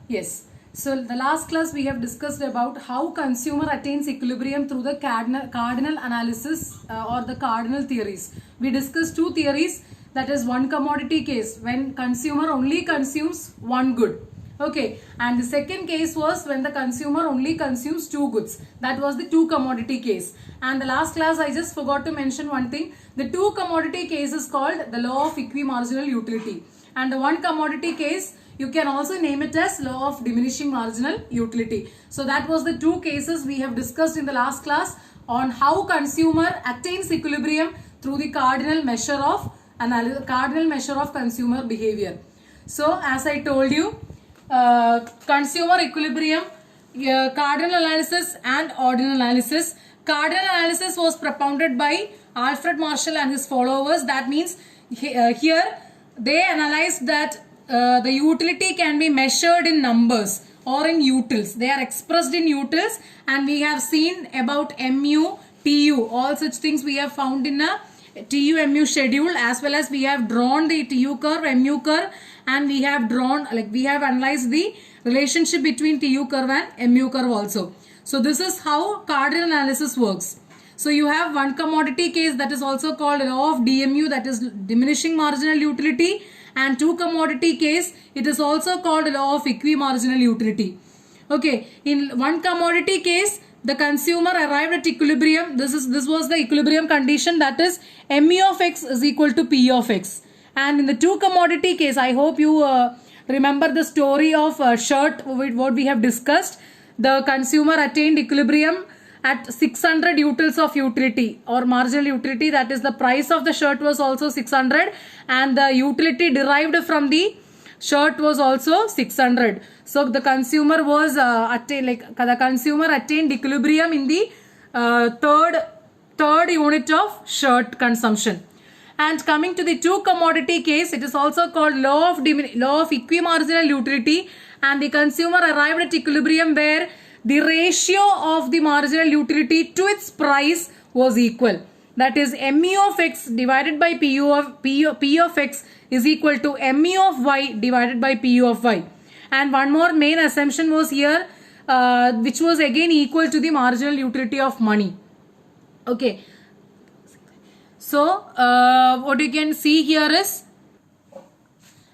Yes. So the last class we have discussed about how consumer attains equilibrium through the cardinal analysis or the cardinal theories. We discussed two theories, that is one commodity case when consumer only consumes one good. Okay, and the second case was when the consumer only consumes two goods. That was the two commodity case. And the last class I just forgot to mention one thing. The two commodity case is called the law of equimarginal utility. And the one commodity case, you can also name it as law of diminishing marginal utility. So that was the two cases we have discussed in the last class on how consumer attains equilibrium through the cardinal measure of consumer behavior. So as I told you, consumer equilibrium, cardinal analysis and ordinal analysis. Cardinal analysis was propounded by Alfred Marshall and his followers. That means here they analyzed that the utility can be measured in numbers or in utils. They are expressed in utils, and we have seen about MU, TU, all such things we have found in a TU-MU schedule, as well as we have drawn the TU curve, MU curve, and we have analyzed the relationship between TU curve and MU curve also. So this is how cardinal analysis works. So you have one commodity case, that is also called law of DMU, that is diminishing marginal utility, and two commodity case, it is also called law of equimarginal utility. Okay, in one commodity case, the consumer arrived at equilibrium. This was the equilibrium condition, that is mu of x is equal to p of x. And in the two commodity case, I hope you remember the story of shirt, what we have discussed. The consumer attained equilibrium at 600 utils of utility or marginal utility, that is the price of the shirt was also 600 and the utility derived from the shirt was also 600. So the consumer was attained equilibrium in the third unit of shirt consumption. And coming to the two commodity case, it is also called law of equimarginal utility, and the consumer arrived at equilibrium where the ratio of the marginal utility to its price was equal. That is mu of x divided by p of x is equal to mu of y divided by pu of y. And one more main assumption was here, which was again equal to the marginal utility of money. Okay. So what you can see here is,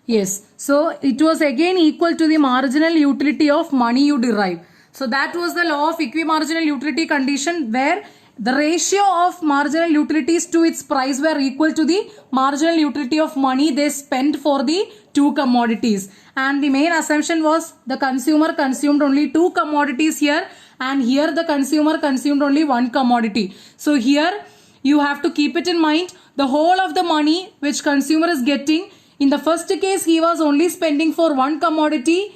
yes, so it was again equal to the marginal utility of money you derive. So that was the law of equimarginal utility condition, where the ratio of marginal utilities to its price were equal to the marginal utility of money they spent for the two commodities. And the main assumption was the consumer consumed only two commodities here, and here the consumer consumed only one commodity. So here you have to keep it in mind, the whole of the money which consumer is getting, in the first case he was only spending for one commodity,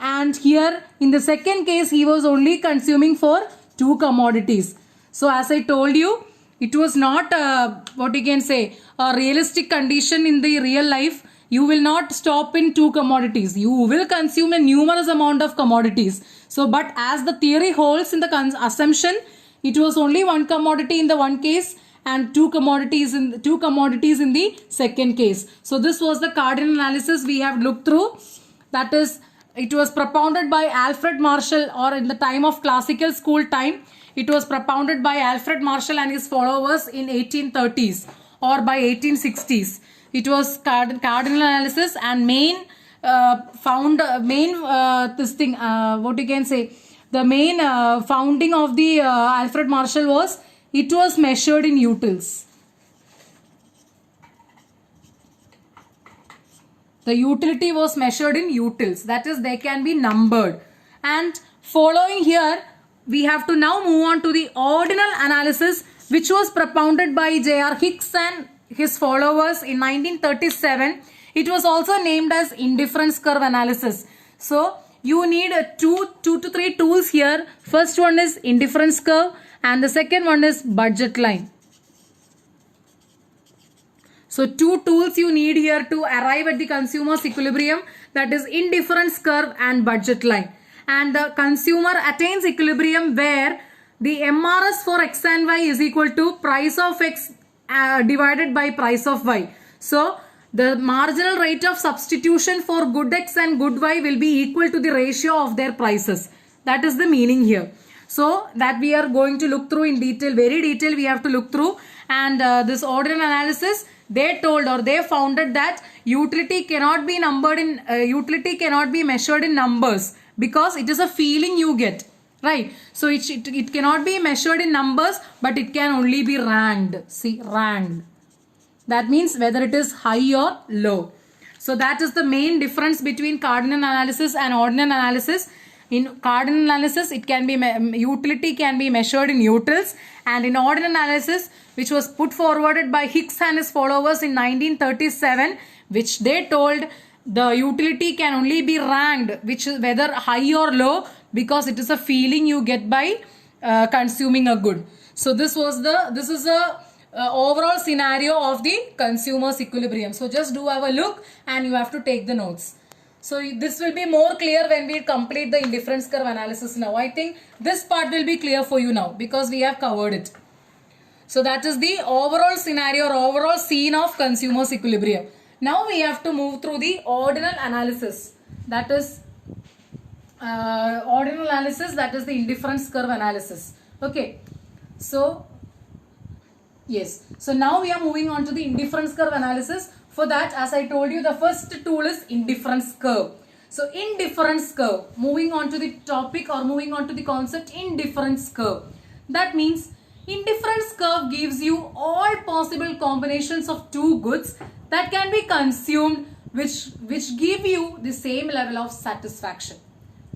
and here in the second case he was only consuming for two commodities. So as I told you, it was not a realistic condition in the real life. You will not stop in two commodities. You will consume a numerous amount of commodities. So but as the theory holds in the assumption, it was only one commodity in the one case and two commodities in the second case. So this was the cardinal analysis we have looked through. That is, it was propounded by Alfred Marshall, or in the time of classical school time, it was propounded by Alfred Marshall and his followers in 1830s or by 1860s. It was cardinal analysis, and the main founding of the Alfred Marshall was, it was measured in utils. The utility was measured in utils, that is, they can be numbered. And following here, we have to now move on to the ordinal analysis, which was propounded by J.R. Hicks and his followers in 1937. It was also named as indifference curve analysis. So you need two to three tools here. First one is indifference curve, and the second one is budget line. So two tools you need here to arrive at the consumer's equilibrium, that is indifference curve and budget line. And the consumer attains equilibrium where the MRS for x and y is equal to price of x divided by price of y. So the marginal rate of substitution for good X and good Y will be equal to the ratio of their prices. That is the meaning here. So that we are going to look through in detail, very detail we have to look through. And this ordinal analysis, they told or they founded that utility cannot be numbered in, utility cannot be measured in numbers because it is a feeling you get. Right. So it cannot be measured in numbers, but it can only be ranked. See, ranked. That means whether it is high or low. So that is the main difference between cardinal analysis and ordinal analysis. In cardinal analysis, it can be utility can be measured in utils, and in ordinal analysis, which was put forwarded by Hicks and his followers in 1937, which they told the utility can only be ranked, which is whether high or low, because it is a feeling you get by consuming a good. So this is a overall scenario of the consumer's equilibrium. So just do have a look and you have to take the notes. So this will be more clear when we complete the indifference curve analysis now. I think this part will be clear for you now because we have covered it. So that is the overall scenario or overall scene of consumer's equilibrium. Now we have to move through the ordinal analysis. That is ordinal analysis, that is the indifference curve analysis. Okay. So yes. So now we are moving on to the indifference curve analysis. For that, as I told you, the first tool is indifference curve. So indifference curve, moving on to the topic or moving on to the concept indifference curve. That means indifference curve gives you all possible combinations of two goods that can be consumed which give you the same level of satisfaction.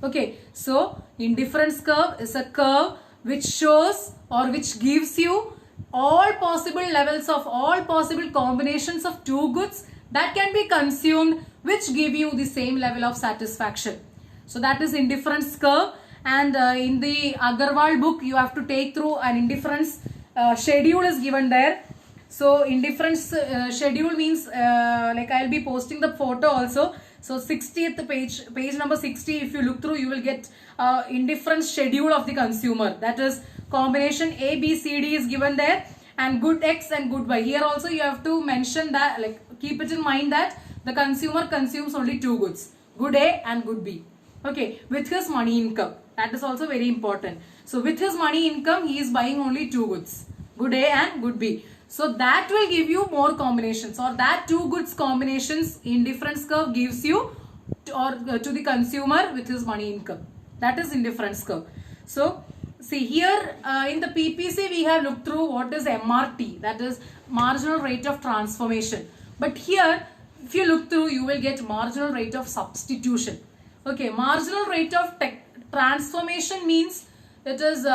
Okay, so indifference curve is a curve which shows or which gives you all possible levels of all possible combinations of two goods that can be consumed which give you the same level of satisfaction. So that is indifference curve, and in the Agarwal book you have to take through an indifference schedule is given there. So indifference schedule means like I will be posting the photo also. So 60th page number 60, if you look through, you will get indifference schedule of the consumer. That is combination A, B, C, D is given there, and good X and good Y. Here also you have to mention that, like keep it in mind that the consumer consumes only two goods, good A and good B. Okay, with his money income. That is also very important. So with his money income, he is buying only two goods, good A and good B. So that will give you more combinations, or that two goods combinations indifference curve gives you to the consumer with his money income. That is indifference curve. So see here in the PPC we have looked through what is MRT, that is marginal rate of transformation. But here if you look through, you will get marginal rate of substitution. Okay, marginal rate of transformation means it is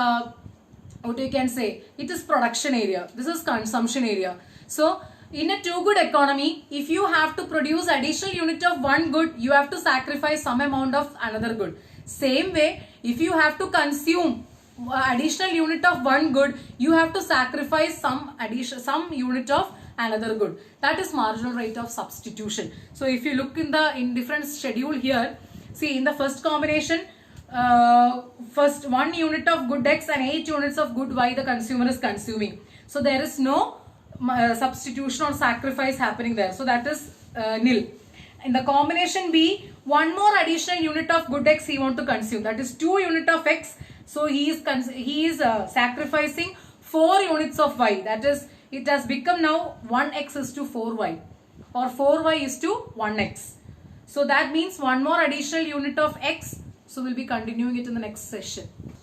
what you can say, it is production area, this is consumption area. So in a two good economy, if you have to produce additional unit of one good, you have to sacrifice some amount of another good. Same way, if you have to consume additional unit of one good, you have to sacrifice some unit of another good. That is marginal rate of substitution. So if you look in the indifference schedule here, see in the first combination, first 1 unit of good X and 8 units of good Y the consumer is consuming. So there is no substitution or sacrifice happening there. So that is nil. In the combination B, one more additional unit of good X he want to consume. That is 2 unit of X. So he is sacrificing 4 units of Y. That is, it has become now 1X is to 4Y, or 4Y is to 1X. So that means one more additional unit of X. So we'll be continuing it in the next session.